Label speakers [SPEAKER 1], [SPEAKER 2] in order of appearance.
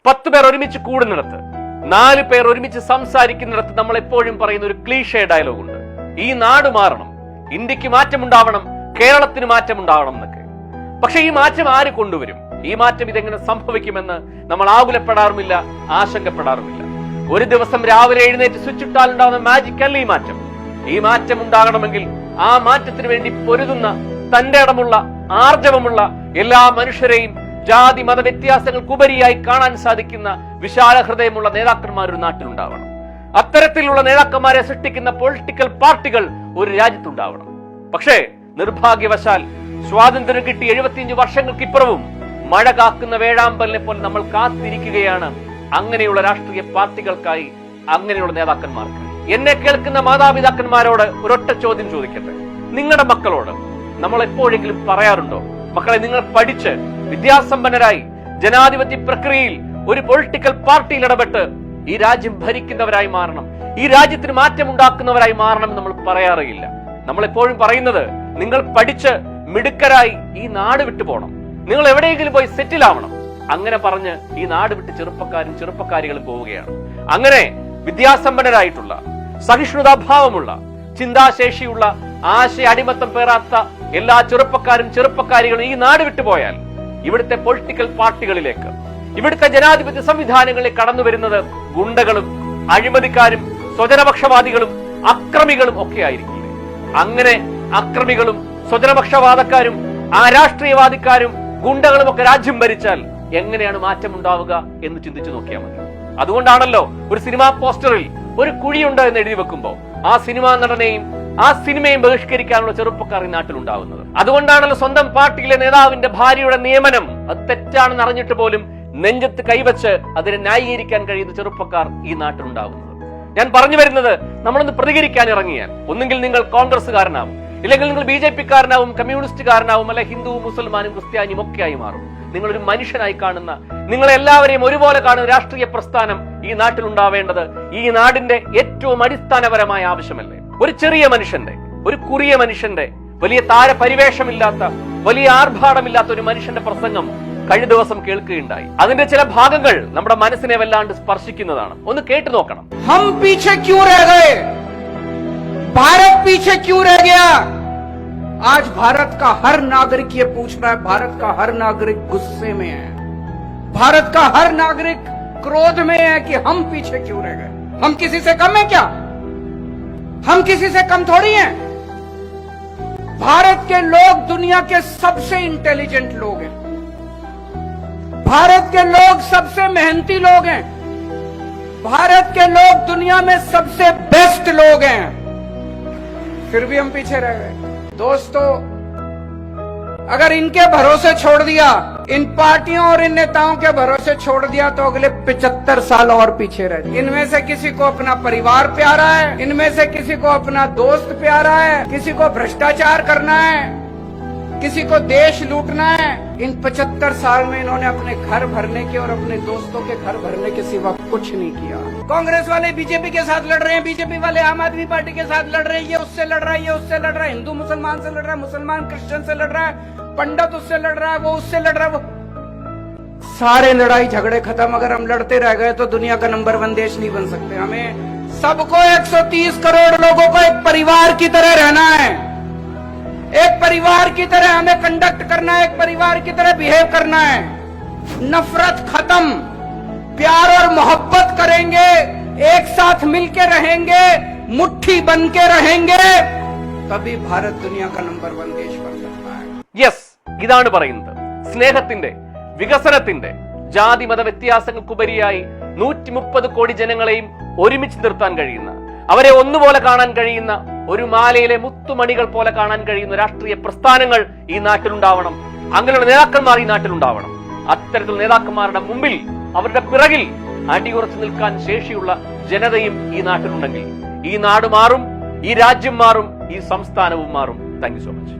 [SPEAKER 1] 10 പേർ ഒരുമിച്ച് കൂടുന്നിടത്ത് 4 പേർ ഒരുമിച്ച് സംസാരിക്കുന്നിടത്ത് നമ്മൾ എപ്പോഴും പറയുന്ന ഒരു ക്ലീഷേ ഡയലോഗ് ഉണ്ട്. ഈ നാട് മാറണം, ഇന്ത്യക്ക് മാറ്റമുണ്ടാവണം, കേരളത്തിന് മാറ്റമുണ്ടാവണം എന്നൊക്കെ. പക്ഷെ ഈ മാറ്റം ആര് കൊണ്ടുവരും? ഈ മാറ്റം ഇതെങ്ങനെ സംഭവിക്കുമെന്ന് നമ്മൾ ആകുലപ്പെടാറുമില്ല, ആശങ്കപ്പെടാറുമില്ല. ഒരു ദിവസം രാവിലെ എഴുന്നേറ്റ് സ്വിച്ച് ഇട്ടാൽ ഉണ്ടാകുന്ന മാജിക് അല്ല ഈ മാറ്റം. ഈ മാറ്റം ഉണ്ടാകണമെങ്കിൽ ആ മാറ്റത്തിന് വേണ്ടി പൊരുതുന്ന തന്റെ ഇടമുള്ള ആർജവമുള്ള എല്ലാ മനുഷ്യരെയും ജാതി മത വ്യത്യാസങ്ങൾക്കുപരിയായി കാണാൻ സാധിക്കുന്ന വിശാല ഹൃദയമുള്ള നേതാക്കന്മാർ ഒരു നാട്ടിലുണ്ടാവണം. അത്തരത്തിലുള്ള നേതാക്കന്മാരെ സൃഷ്ടിക്കുന്ന പൊളിറ്റിക്കൽ പാർട്ടികൾ ഒരു രാജ്യത്തുണ്ടാവണം. പക്ഷേ നിർഭാഗ്യവശാൽ സ്വാതന്ത്ര്യം കിട്ടി 75 വർഷങ്ങൾക്കിപ്പുറവും മഴ കാക്കുന്ന വേഴാമ്പലിനെ പോലെ നമ്മൾ കാത്തിരിക്കുകയാണ് അങ്ങനെയുള്ള രാഷ്ട്രീയ പാർട്ടികൾക്കായി, അങ്ങനെയുള്ള നേതാക്കന്മാർക്ക്. എന്നെ കേൾക്കുന്ന മാതാപിതാക്കന്മാരോട് ഒരൊറ്റ ചോദ്യം ചോദിക്കട്ടെ. നിങ്ങളുടെ മക്കളോട് നമ്മൾ എപ്പോഴെങ്കിലും പറയാറുണ്ടോ, മക്കളെ നിങ്ങൾ പഠിച്ച് വിദ്യാസമ്പന്നരായി ജനാധിപത്യ പ്രക്രിയയിൽ ഒരു പൊളിറ്റിക്കൽ പാർട്ടിയിൽ ഇടപെട്ട് ഈ രാജ്യം ഭരിക്കുന്നവരായി മാറണം, ഈ രാജ്യത്തിന് മാറ്റം ഉണ്ടാക്കുന്നവരായി മാറണം നമ്മൾ പറയാറില്ല. നമ്മൾ എപ്പോഴും പറയുന്നത് നിങ്ങൾ പഠിച്ച് മിടുക്കരായി ഈ നാട് വിട്ടു പോകണം, നിങ്ങൾ എവിടെയെങ്കിലും പോയി സെറ്റിൽ ആവണം. അങ്ങനെ പറഞ്ഞ് ഈ നാട് വിട്ട് ചെറുപ്പക്കാരും ചെറുപ്പക്കാരികളും പോവുകയാണ്. അങ്ങനെ വിദ്യാസമ്പന്നരായിട്ടുള്ള, സഹിഷ്ണുതാഭാവമുള്ള, ചിന്താശേഷിയുള്ള, ആശയ അടിമത്തം പേറാത്ത എല്ലാ ചെറുപ്പക്കാരും ചെറുപ്പക്കാരികളും ഈ നാട് വിട്ടുപോയാൽ ഇവിടുത്തെ പൊളിറ്റിക്കൽ പാർട്ടികളിലേക്ക്, ഇവിടുത്തെ ജനാധിപത്യ സംവിധാനങ്ങളിൽ കടന്നു വരുന്നത് ഗുണ്ടകളും അഴിമതിക്കാരും സ്വജനപക്ഷവാദികളും അക്രമികളും ഒക്കെ ആയിരിക്കില്ലേ? അങ്ങനെ അക്രമികളും സ്വജനപക്ഷവാദക്കാരും ആ രാഷ്ട്രീയവാദിക്കാരും ഗുണ്ടകളും ഒക്കെ രാജ്യം ഭരിച്ചാൽ എങ്ങനെയാണ് മാറ്റം ഉണ്ടാവുക എന്ന് ചിന്തിച്ചു നോക്കിയാൽ മതി. അതുകൊണ്ടാണല്ലോ ഒരു സിനിമാ പോസ്റ്ററിൽ ഒരു കുഴിയുണ്ട് എന്ന് എഴുതി വെക്കുമ്പോൾ ആ സിനിമാ നടനെയും ആ സിനിമയും ബഹിഷ്കരിക്കാനുള്ള ചെറുപ്പക്കാർ ഈ നാട്ടിലുണ്ടാവുന്നത്. അതുകൊണ്ടാണല്ലോ സ്വന്തം പാർട്ടിയിലെ നേതാവിന്റെ ഭാര്യയുടെ നിയമനം അത് തെറ്റാണെന്ന് അറിഞ്ഞിട്ട് പോലും നെഞ്ചത്ത് കൈവച്ച് അതിനെ ന്യായീകരിക്കാൻ കഴിയുന്ന ചെറുപ്പക്കാർ ഈ നാട്ടിലുണ്ടാവുന്നത്. ഞാൻ പറഞ്ഞു വരുന്നത്, നമ്മളൊന്ന് പ്രതികരിക്കാൻ ഇറങ്ങിയാൽ ഒന്നുകിൽ നിങ്ങൾ കോൺഗ്രസ്സുകാരനാവും, ഇല്ലെങ്കിൽ നിങ്ങൾ BJP-കാരനാവും, കമ്മ്യൂണിസ്റ്റുകാരനാവും, അല്ലെ ഹിന്ദുവും മുസൽമാനും ക്രിസ്ത്യാനിയും ഒക്കെ ആയി മാറും. നിങ്ങളൊരു മനുഷ്യനായി കാണുന്ന, നിങ്ങളെല്ലാവരെയും ഒരുപോലെ കാണുന്ന രാഷ്ട്രീയ പ്രസ്ഥാനം ഈ നാട്ടിലുണ്ടാവേണ്ടത് ഈ നാടിന്റെ ഏറ്റവും അടിസ്ഥാനപരമായ ആവശ്യമല്ലേ? ഒരു ചെറിയ മനുഷ്യന്റെ, ഒരു കുറിയ മനുഷ്യന്റെ, വലിയ താരപരിവേഷമില്ലാത്ത, വലിയ ആർഭാടമില്ലാത്ത ഒരു മനുഷ്യന്റെ പ്രസംഗം കഴിഞ്ഞ ദിവസം കേൾക്കുകയുണ്ടായി. അതിന്റെ ചില ഭാഗങ്ങൾ നമ്മുടെ മനസ്സിനെ വല്ലാണ്ട് സ്പർശിക്കുന്നതാണ്. ഒന്ന് കേട്ടു നോക്കണം.
[SPEAKER 2] हम पीछे क्यों रह गए? भारत पीछे क्यों रह गया? आज भारत का हर नागरिक ये पूछ रहा है, भारत का हर नागरिक गुस्से में है, भारत का हर नागरिक क्रोध में है कि हम पीछे क्यों रह गए। हम किसी से कम है क्या? हम किसी से कम थोड़ी हैं। भारत के लोग दुनिया के सबसे इंटेलिजेंट लोग हैं, भारत के लोग सबसे मेहनती लोग हैं, भारत के लोग दुनिया में सबसे बेस्ट लोग हैं, फिर भी हम पीछे रह गए। दोस्तों, अगर इनके भरोसे छोड़ दिया, इन पार्टियों और इन नेताओं के भरोसे छोड़ दिया तो अगले 75 साल और पीछे रह जाए। इनमें से किसी को अपना परिवार प्यारा है, इनमें से किसी को अपना दोस्त प्यारा है, किसी को भ्रष्टाचार करना है, किसी को देश लूटना है। इन 75 साल में इन्होंने अपने घर भरने के और अपने दोस्तों के घर भरने के सिवा कुछ नहीं किया। कांग्रेस वाले बीजेपी के साथ लड़ रहे हैं, बीजेपी वाले आम आदमी पार्टी के साथ लड़ रहे हैं, ये उससे लड़ रहा है, ये उससे लड़ रहा है, हिंदू मुसलमान से लड़ रहा है, मुसलमान क्रिश्चियन से लड़ रहा है, पंडित उससे लड़ रहा है, वो उससे लड़ रहा है। वो सारे लड़ाई झगड़े खत्म। अगर हम लड़ते रह गए तो दुनिया का नंबर 1 देश नहीं बन सकते। हमें सबको 130 करोड़ लोगों को एक परिवार की तरह रहना है, एक परिवार की तरह हमें कंडक्ट करना है, एक परिवार की तरह बिहेव करना है। नफरत खत्म, प्यार और मोहब्बत करेंगे, एक साथ मिलके रहेंगे, मुट्ठी बन के रहेंगे, तभी भारत दुनिया का नंबर 1 देश बन सकता है।
[SPEAKER 1] യെസ്, ഇതാണ് പറയുന്നത്. സ്നേഹത്തിന്റെ, വികസനത്തിന്റെ, ജാതി മത വ്യത്യാസങ്ങൾക്കുപരിയായി 130 കോടി ജനങ്ങളെയും ഒരുമിച്ച് നിർത്താൻ കഴിയുന്ന, അവരെ ഒന്നുപോലെ കാണാൻ കഴിയുന്ന, ഒരു മാലയിലെ മുത്തുമണികൾ പോലെ കാണാൻ കഴിയുന്ന രാഷ്ട്രീയ പ്രസ്ഥാനങ്ങൾ ഈ നാട്ടിലുണ്ടാവണം. അങ്ങനെയുള്ള നേതാക്കന്മാർ ഈ നാട്ടിലുണ്ടാവണം. അത്തരത്തിലുള്ള നേതാക്കന്മാരുടെ മുമ്പിൽ, അവരുടെ പിറകിൽ അടിയുറച്ചു നിൽക്കാൻ ശേഷിയുള്ള ജനതയും ഈ നാട്ടിലുണ്ടെങ്കിൽ ഈ നാട് മാറും, ഈ രാജ്യം മാറും, ഈ സംസ്ഥാനവും മാറും. Thank you so much.